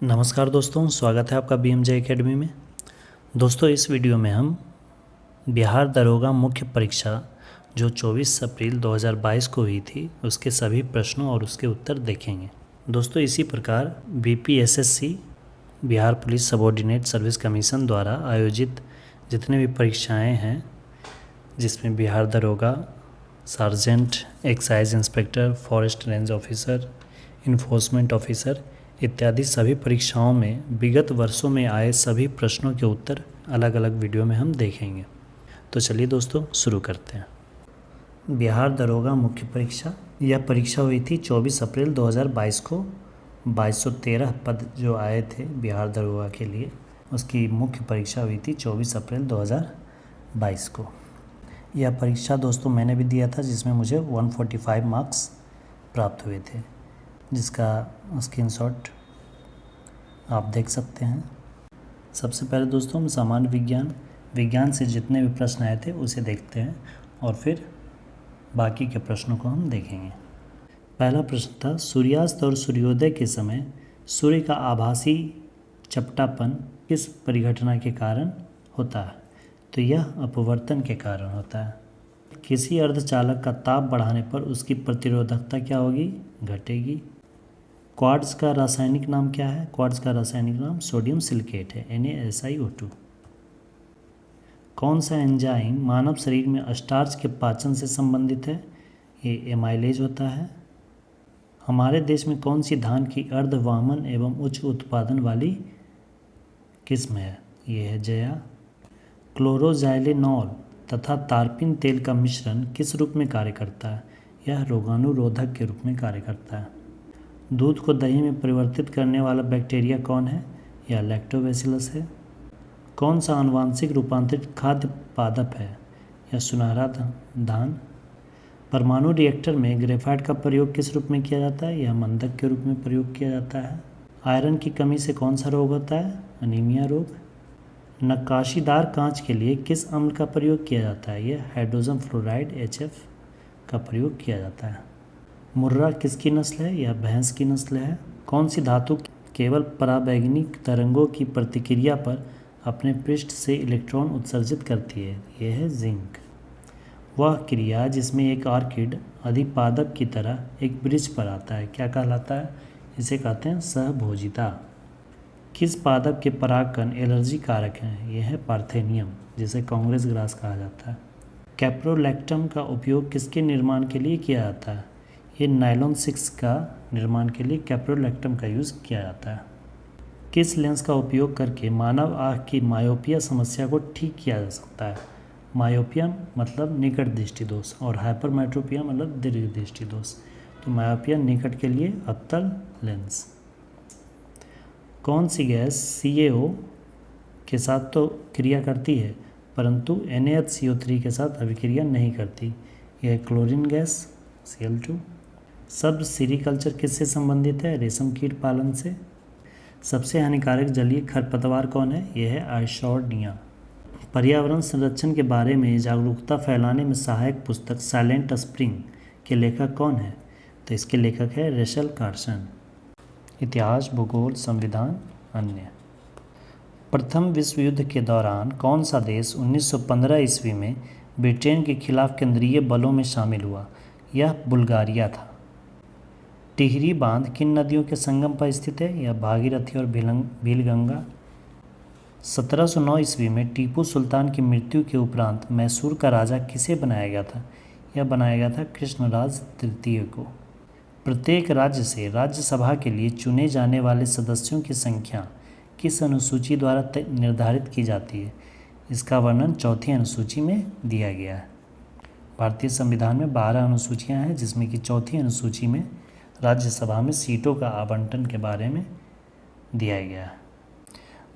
नमस्कार दोस्तों, स्वागत है आपका BMJ एकेडमी में। दोस्तों, इस वीडियो में हम बिहार दरोगा मुख्य परीक्षा जो 24 अप्रैल 2022 को हुई थी उसके सभी प्रश्नों और उसके उत्तर देखेंगे। दोस्तों, इसी प्रकार BPSSC Bihar police subordinate service commission द्वारा आयोजित जितने भी परीक्षाएं हैं, जिसमें बिहार दरोगा, sergeant, excise inspector, forest range officer, enforcement officer इत्यादि सभी परीक्षाओं में विगत वर्षों में आए सभी प्रश्नों के उत्तर अलग अलग वीडियो में हम देखेंगे। तो चलिए दोस्तों, शुरू करते हैं। बिहार दरोगा मुख्य परीक्षा, यह परीक्षा हुई थी 24 अप्रैल 2022 को। 2213 पद जो आए थे बिहार दरोगा के लिए, उसकी मुख्य परीक्षा हुई थी 24 अप्रैल 2022 को। यह परीक्षा दोस्तों मैंने भी दिया था, जिसमें मुझे 145 मार्क्स प्राप्त हुए थे, जिसका स्क्रीनशॉट आप देख सकते हैं। सबसे पहले दोस्तों हम सामान्य विज्ञान से जितने भी प्रश्न आए थे उसे देखते हैं और फिर बाकी के प्रश्नों को हम देखेंगे। पहला प्रश्न था, सूर्यास्त और सूर्योदय के समय सूर्य का आभासी चपटापन किस परिघटना के कारण होता है? तो यह अपवर्तन के कारण होता है। किसी अर्धचालक का ताप बढ़ाने पर उसकी प्रतिरोधकता क्या होगी? घटेगी। क्वार्ट्ज का रासायनिक नाम क्या है? क्वार्ट्ज का रासायनिक नाम सोडियम सिलिकेट है, NaSiO2। कौन सा एंजाइम मानव शरीर में स्टार्च के पाचन से संबंधित है? ये एमाइलेज होता है। हमारे देश में कौन सी धान की अर्धवामन एवं उच्च उत्पादन वाली किस्म है? ये है जया। क्लोरोजाइलेनॉल तथा तारपीन तेल का मिश्रण किस रूप में कार्य करता है? यह रोगाणुरोधक के रूप में कार्य करता है। दूध को दही में परिवर्तित करने वाला बैक्टीरिया कौन है? यह लैक्टोबैसिलस है। कौन सा आनुवांशिक रूपांतरित खाद्य पादप है? यह सुनहरा धान। परमाणु रिएक्टर में ग्रेफाइट का प्रयोग किस रूप में किया जाता है? यह मंदक के रूप में प्रयोग किया जाता है। आयरन की कमी से कौन सा रोग होता है? अनीमिया रोग। नक्काशीदार कांच के लिए किस अम्ल का प्रयोग किया जाता है? यह हाइड्रोजन फ्लोराइड HF का प्रयोग किया जाता है। मुर्रा किसकी नस्ल है? यह भैंस की नस्ल है। कौन सी धातु केवल पराबैंगनी तरंगों की प्रतिक्रिया पर अपने पृष्ठ से इलेक्ट्रॉन उत्सर्जित करती है? यह है जिंक। वह क्रिया जिसमें एक ऑर्किड अधिपादप की तरह एक वृक्ष पर आता है क्या कहलाता है? इसे कहते हैं सहभोजिता। किस पादप के परागकण एलर्जी कारक हैं? यह है पार्थेनियम, जिसे कांग्रेस ग्रास कहा जाता है। कैप्रोलैक्टम का उपयोग किसके निर्माण के लिए किया जाता है? ये नायलॉन 6 का निर्माण के लिए कैप्रोलैक्टम का यूज़ किया जाता है। किस लेंस का उपयोग करके मानव आँख की मायोपिया समस्या को ठीक किया जा सकता है? मायोपिया मतलब निकट दृष्टि दोष और हाइपरमेट्रोपिया मतलब दीर्घ दृष्टि दोष। तो मायोपिया निकट के लिए अवतल लेंस। कौन सी गैस CaO के साथ तो क्रिया करती है परंतु NaHCO3 के साथ अभिक्रिया नहीं करती? यह क्लोरीन गैस Cl2। शब्द सीरीकल्चर किससे संबंधित है? रेशम कीट पालन से। सबसे हानिकारक जलीय खरपतवार कौन है? यह है आइसोर्निया। पर्यावरण संरक्षण के बारे में जागरूकता फैलाने में सहायक पुस्तक साइलेंट स्प्रिंग के लेखक कौन है? तो इसके लेखक है रेचल कार्सन। इतिहास, भूगोल, संविधान, अन्य। प्रथम विश्व युद्ध के दौरान कौन सा देश 1915 ईस्वी में ब्रिटेन के खिलाफ केंद्रीय बलों में शामिल हुआ? यह बुल्गारिया था। टिहरी बांध किन नदियों के संगम पर स्थित है? यह भागीरथी और भीलगंगा। 1709 ईस्वी में टीपू सुल्तान की मृत्यु के उपरांत मैसूर का राजा किसे बनाया गया था? यह बनाया गया था कृष्णराज तृतीय को। प्रत्येक राज्य से राज्यसभा के लिए चुने जाने वाले सदस्यों की संख्या किस अनुसूची द्वारा निर्धारित की जाती है? इसका वर्णन चौथी अनुसूची में दिया गया है। भारतीय संविधान में 12 अनुसूचियां हैं, जिसमें कि चौथी अनुसूची में राज्यसभा में सीटों का आवंटन के बारे में दिया गया है।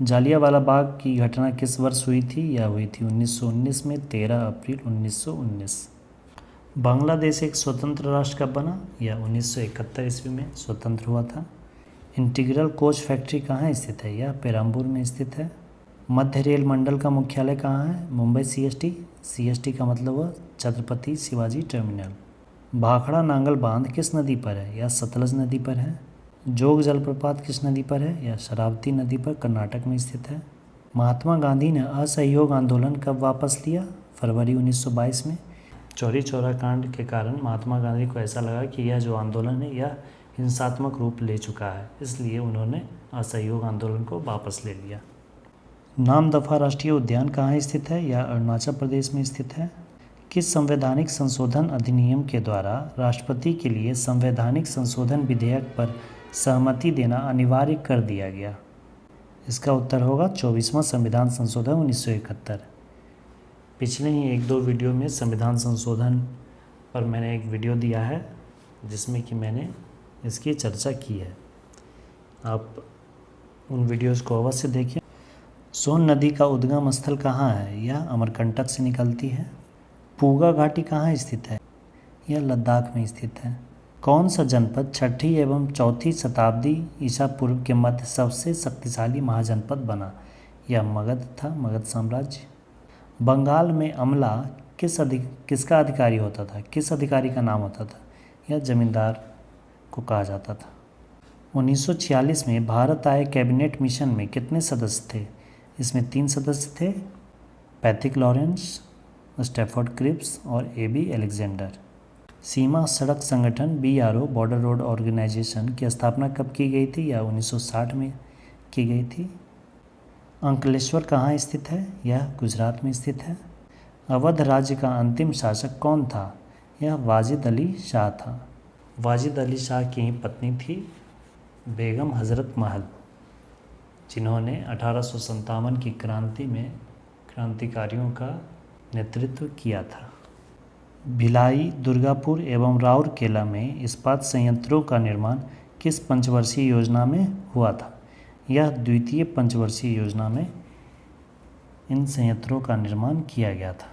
जालियांवाला बाग की घटना किस वर्ष हुई थी? यह हुई थी 1919 में, 13 अप्रैल 1919। बांग्लादेश एक स्वतंत्र राष्ट्र कब बना? यह 1971 ईस्वी में स्वतंत्र हुआ था। इंटीग्रल कोच फैक्ट्री कहाँ स्थित है? यह पेराम्बूर में स्थित है। मध्य रेल मंडल का मुख्यालय कहाँ है? मुंबई CST का मतलब हुआ छत्रपति शिवाजी टर्मिनल। भाखड़ा नांगल बांध किस नदी पर है? यह सतलज नदी पर है। जोग जलप्रपात किस नदी पर है? यह शरावती नदी पर कर्नाटक में स्थित है। महात्मा गांधी ने असहयोग आंदोलन कब वापस लिया? फरवरी 1922 में। चौरी चौरा कांड के कारण महात्मा गांधी को ऐसा लगा कि यह जो आंदोलन है यह हिंसात्मक रूप ले चुका है, इसलिए उन्होंने असहयोग आंदोलन को वापस ले लिया। नामदफा राष्ट्रीय उद्यान कहाँ स्थित है? यह अरुणाचल प्रदेश में स्थित है। किस संवैधानिक संशोधन अधिनियम के द्वारा राष्ट्रपति के लिए संवैधानिक संशोधन विधेयक पर सहमति देना अनिवार्य कर दिया गया? इसका उत्तर होगा 24वां संविधान संशोधन 1971। पिछले ही 1-2 वीडियो में संविधान संशोधन पर मैंने एक वीडियो दिया है जिसमें कि मैंने इसकी चर्चा की है, आप उन वीडियोस को अवश्य देखें। सोन नदी का उद्गम स्थल कहाँ है? यह अमरकंटक से निकलती है। पूगा घाटी कहाँ स्थित है? यह लद्दाख में स्थित है। कौन सा जनपद 6ठी एवं 4ठी शताब्दी ईसा पूर्व के मध्य सबसे शक्तिशाली महाजनपद बना? यह मगध था, मगध साम्राज्य। बंगाल में अमला किसका अधिकारी होता था? किस अधिकारी का नाम होता था? यह जमींदार को कहा जाता था। 1946 में भारत आए कैबिनेट मिशन में कितने सदस्य थे? इसमें 3 सदस्य थे, पैट्रिक लॉरेंस, स्टैफोर्ड क्रिप्स और AB अलेक्जेंडर। सीमा सड़क संगठन BRO बॉर्डर रोड ऑर्गेनाइजेशन की स्थापना कब की गई थी? यह 1960 में की गई थी। अंकलेश्वर कहाँ स्थित है? यह गुजरात में स्थित है। अवध राज्य का अंतिम शासक कौन था? यह वाजिद अली शाह था। वाजिद अली शाह की ही पत्नी थी बेगम हज़रत महल, जिन्होंने 1857 की क्रांति में क्रांतिकारियों का नेतृत्व किया था। भिलाई, दुर्गापुर एवं राउरकेला में इस्पात संयंत्रों का निर्माण किस पंचवर्षीय योजना में हुआ था? यह द्वितीय पंचवर्षीय योजना में इन संयंत्रों का निर्माण किया गया था।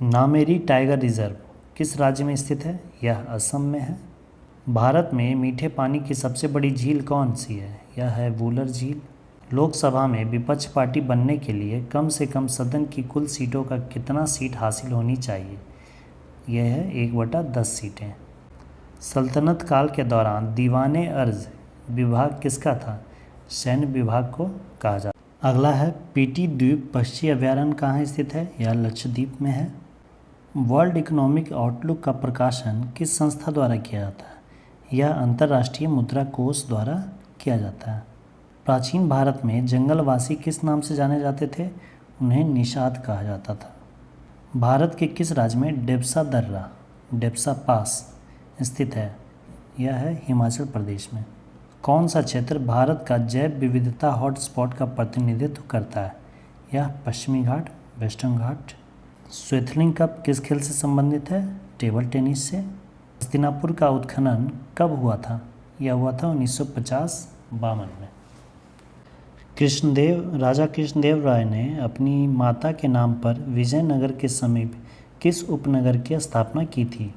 नामेरी टाइगर रिजर्व किस राज्य में स्थित है? यह असम में है। भारत में मीठे पानी की सबसे बड़ी झील कौन सी है? यह है वुलर झील। लोकसभा में विपक्ष पार्टी बनने के लिए कम से कम सदन की कुल सीटों का कितना सीट हासिल होनी चाहिए? यह है 1/10 सीटें। सल्तनत काल के दौरान दीवाने अर्ज विभाग किसका था? सैन्य विभाग को कहा जाता। अगला है पीटी द्वीप पक्षी अभ्यारण्य कहाँ स्थित है? यह लक्षद्वीप में है। वर्ल्ड इकोनॉमिक आउटलुक का प्रकाशन किस संस्था द्वारा किया जाता है? यह अंतर्राष्ट्रीय मुद्रा कोष द्वारा किया जाता है। प्राचीन भारत में जंगलवासी किस नाम से जाने जाते थे? उन्हें निषाद कहा जाता था। भारत के किस राज्य में डेप्सा दर्रा डेप्सा पास स्थित है? यह है हिमाचल प्रदेश में। कौन सा क्षेत्र भारत का जैव विविधता हॉटस्पॉट का प्रतिनिधित्व करता है? यह पश्चिमी घाट, वेस्टर्न घाट। स्वेथलिंग कप किस खेल से संबंधित है? टेबल टेनिस से। हस्तिनापुर का उत्खनन कब हुआ था? यह हुआ था 1950-52 में। राजा कृष्णदेव राय ने अपनी माता के नाम पर विजयनगर के समीप किस उपनगर की स्थापना की थी?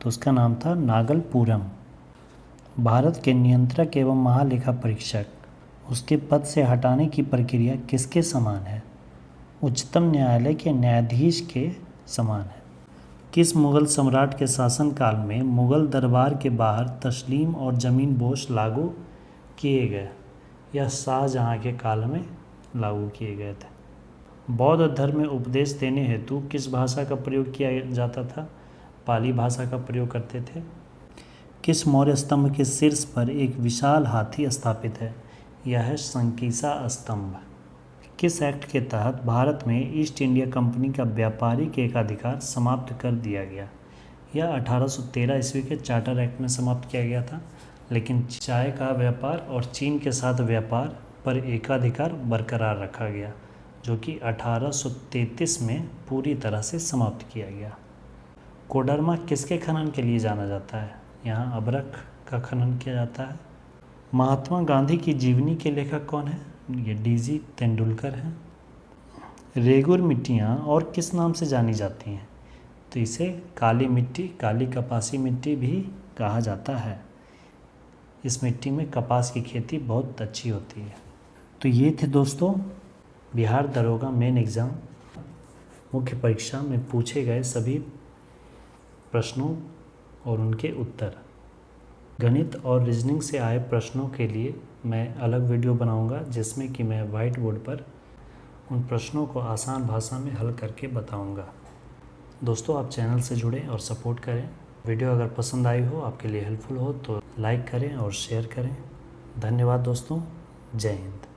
तो उसका नाम था नागलपुरम। भारत के नियंत्रक एवं महालेखा परीक्षक उसके पद से हटाने की प्रक्रिया किसके समान है? उच्चतम न्यायालय के न्यायाधीश के समान है। किस मुग़ल सम्राट के शासनकाल में मुग़ल दरबार के बाहर तस्लीम और ज़मीन बोझ लागू किए गए? यह शाहजहाँ के काल में लागू किए गए थे। बौद्ध धर्म में उपदेश देने हेतु किस भाषा का प्रयोग किया जाता था? पाली भाषा का प्रयोग करते थे। किस मौर्य स्तंभ के शीर्ष पर एक विशाल हाथी स्थापित है? यह है संकीसा स्तंभ। किस एक्ट के तहत भारत में ईस्ट इंडिया कंपनी का व्यापारिक एकाधिकार समाप्त कर दिया गया? यह 1813 ईस्वी के चार्टर एक्ट में समाप्त किया गया था, लेकिन चाय का व्यापार और चीन के साथ व्यापार पर एकाधिकार बरकरार रखा गया, जो कि 1833 में पूरी तरह से समाप्त किया गया। कोडरमा किसके खनन के लिए जाना जाता है? यहाँ अभ्रक का खनन किया जाता है। महात्मा गांधी की जीवनी के लेखक कौन है? ये DG तेंदुलकर हैं। रेगुर मिट्टियाँ और किस नाम से जानी जाती हैं? तो इसे काली मिट्टी, काली कपासी मिट्टी भी कहा जाता है। इस मिट्टी में कपास की खेती बहुत अच्छी होती है। तो ये थे दोस्तों बिहार दरोगा मेन एग्ज़ाम मुख्य परीक्षा में पूछे गए सभी प्रश्नों और उनके उत्तर। गणित और रीजनिंग से आए प्रश्नों के लिए मैं अलग वीडियो बनाऊंगा, जिसमें कि मैं वाइट बोर्ड पर उन प्रश्नों को आसान भाषा में हल करके बताऊंगा। दोस्तों, आप चैनल से जुड़ें और सपोर्ट करें। वीडियो अगर पसंद आई हो, आपके लिए हेल्पफुल हो तो लाइक करें और शेयर करें। धन्यवाद दोस्तों। जय हिंद।